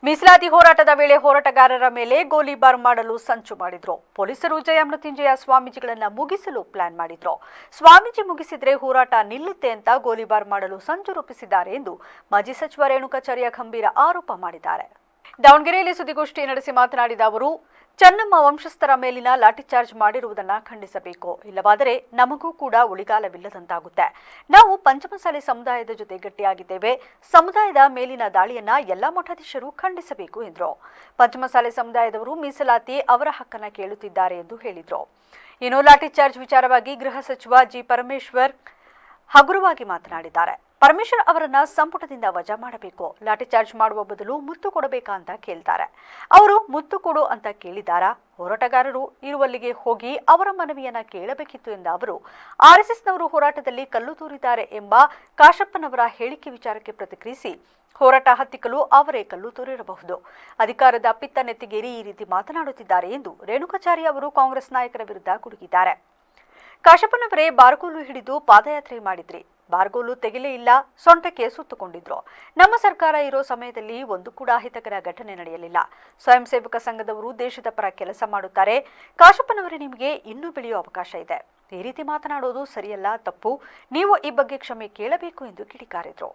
ಮೀಸಲಾತಿ ಹೋರಾಟದ ವೇಳೆ ಹೋರಾಟಗಾರರ ಮೇಲೆ ಗೋಲಿಬಾರ್ ಮಾಡಲು ಸಂಚು ಮಾಡಿದ್ರು. ಪೊಲೀಸರು ಜಯಮೃತ್ಯುಂಜಯ ಸ್ವಾಮೀಜಿಗಳನ್ನ ಮುಗಿಸಲು ಪ್ಲಾನ್ ಮಾಡಿದ್ರು. ಸ್ವಾಮೀಜಿ ಮುಗಿಸಿದ್ರೆ ಹೋರಾಟ ನಿಲ್ಲುತ್ತೆ ಅಂತ ಗೋಲಿಬಾರ್ ಮಾಡಲು ಸಂಚು ರೂಪಿಸಿದ್ದಾರೆ ಎಂದು ಮಾಜಿ ಸಚಿವ ರೇಣುಕಾಚಾರ್ಯ ಗಂಭೀರ ಆರೋಪ ಮಾಡಿದ್ದಾರೆ. ದಾವಣಗೆರೆಯಲ್ಲಿ ಸುದ್ದಿಗೋಷ್ಠಿ ನಡೆಸಿ ಮಾತನಾಡಿದ ಅವರು, ಚೆನ್ನಮ್ಮ ವಂಶಸ್ಥರ ಮೇಲಿನ ಲಾಠಿಚಾರ್ಜ್ ಮಾಡಿರುವುದನ್ನು ಖಂಡಿಸಬೇಕು. ಇಲ್ಲವಾದರೆ ನಮಗೂ ಕೂಡ ಉಳಿಗಾಲವಿಲ್ಲದಂತಾಗುತ್ತೆ. ನಾವು ಪಂಚಮಸಾಲಿ ಸಮುದಾಯದ ಜೊತೆ ಗಟ್ಟಿಯಾಗಿದ್ದೇವೆ. ಸಮುದಾಯದ ಮೇಲಿನ ದಾಳಿಯನ್ನ ಎಲ್ಲ ಮಠಾಧೀಶರು ಖಂಡಿಸಬೇಕು ಎಂದರು. ಪಂಚಮಸಾಲಿ ಸಮುದಾಯದವರು ಮೀಸಲಾತಿ ಅವರ ಹಕ್ಕನ್ನ ಕೇಳುತ್ತಿದ್ದಾರೆ ಎಂದು ಹೇಳಿದರು. ಇನ್ನು ಲಾಠಿಚಾರ್ಜ್ ವಿಚಾರವಾಗಿ ಗೃಹ ಸಚಿವ ಜಿ ಪರಮೇಶ್ವರ್ ಹಗುರವಾಗಿ ಮಾತನಾಡಿದ್ದಾರೆ. ಪರಮೇಶ್ವರ್ ಅವರನ್ನ ಸಂಪುಟದಿಂದ ವಜಾ ಮಾಡಬೇಕು. ಲಾಠಿಚಾರ್ಜ್ ಮಾಡುವ ಬದಲು ಮುತ್ತು ಕೊಡಬೇಕಾ ಅಂತ ಕೇಳ್ತಾರೆ. ಅವರು ಮುತ್ತು ಕೊಡು ಅಂತ ಕೇಳಿದಾರಾ? ಹೋರಾಟಗಾರರು ಇರುವಲ್ಲಿಗೆ ಹೋಗಿ ಅವರ ಮನವಿಯನ್ನ ಕೇಳಬೇಕಿತ್ತು ಎಂದ ಅವರು, ಆರ್ಎಸ್ಎಸ್ನವರು ಹೋರಾಟದಲ್ಲಿ ಕಲ್ಲು ತೂರಿದ್ದಾರೆ ಎಂಬ ಕಾಶಪ್ಪನವರ ಹೇಳಿಕೆ ವಿಚಾರಕ್ಕೆ ಪ್ರತಿಕ್ರಿಯಿಸಿ, ಹೋರಾಟ ಹತ್ತಿಕ್ಕಲು ಅವರೇ ಕಲ್ಲು ತೂರಿರಬಹುದು. ಅಧಿಕಾರದ ಪಿತ್ತ ನೆತ್ತಿಗೇರಿ ಈ ರೀತಿ ಮಾತನಾಡುತ್ತಿದ್ದಾರೆ ಎಂದು ರೇಣುಕಾಚಾರ್ಯ ಅವರು ಕಾಂಗ್ರೆಸ್ ನಾಯಕರ ವಿರುದ್ಧ ಗುಡುಗಿದ್ದಾರೆ. ಕಾಶಪ್ಪನವರೇ ಬಾರ್ಗೋಲು ಹಿಡಿದು ಪಾದಯಾತ್ರೆ ಮಾಡಿದ್ರಿ. ಬಾರ್ಗೋಲು ತೆಗೆಲೇ ಇಲ್ಲ, ಸೊಂಟಕ್ಕೆ ಸುತ್ತುಕೊಂಡಿದ್ರು. ನಮ್ಮ ಸರ್ಕಾರ ಇರೋ ಸಮಯದಲ್ಲಿ ಒಂದು ಕೂಡ ಅಹಿತಕರ ಘಟನೆ ನಡೆಯಲಿಲ್ಲ. ಸ್ವಯಂ ಸೇವಕ ಸಂಘದವರು ದೇಶದ ಪರ ಕೆಲಸ ಮಾಡುತ್ತಾರೆ. ಕಾಶಪ್ಪನವರೇ, ನಿಮಗೆ ಇನ್ನೂ ಬೆಳೆಯುವ ಅವಕಾಶ ಇದೆ. ಈ ರೀತಿ ಮಾತನಾಡೋದು ಸರಿಯಲ್ಲ, ತಪ್ಪು. ನೀವು ಈ ಬಗ್ಗೆ ಕ್ಷಮೆ ಕೇಳಬೇಕು ಎಂದು ಕಿಡಿಕಾರಿದ್ರು.